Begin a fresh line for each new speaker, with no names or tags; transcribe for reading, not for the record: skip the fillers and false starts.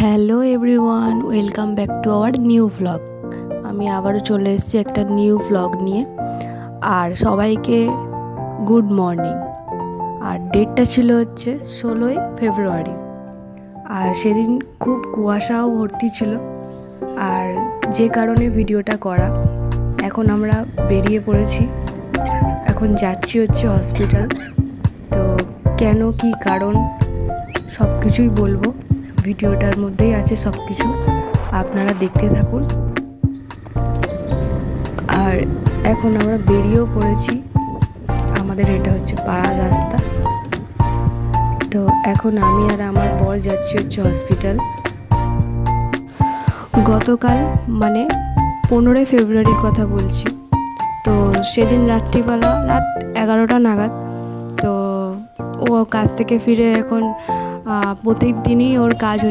Hello everyone, welcome back to our new vlog. আমি আবারও চলে এসেছি একটা নিউ ভ্লগ নিয়ে। আর সবাইকে গুড মর্নিং। আর ডেটটা ছিল হচ্ছে 16ই ফেব্রুয়ারি। আর সেদিন খুব কুয়াশাও ভর্তি ছিল, আর যে কারণে ভিডিওটা করা। এখন আমরা বেরিয়ে পড়েছি, এখন যাচ্ছি হচ্ছে হসপিটাল। তো কেন, কি কারণ, সব কিছুই বলবো। ভিডিওটার মধ্যেই আছে সব কিছু, আপনারা দেখতে থাকুন। আর এখন আমরা বেরিয়েও পড়েছি, আমাদের এটা হচ্ছে পাড়ার রাস্তা। তো এখন আমি আর আমার বর যাচ্ছি হচ্ছে হসপিটাল। গতকাল মানে 15ই ফেব্রুয়ারির কথা বলছি। তো সেদিন রাত্রিবেলা রাত 11টা নাগাদ তো ও কাজ থেকে ফিরে, এখন প্রত্যেক দিনই ওর কাজ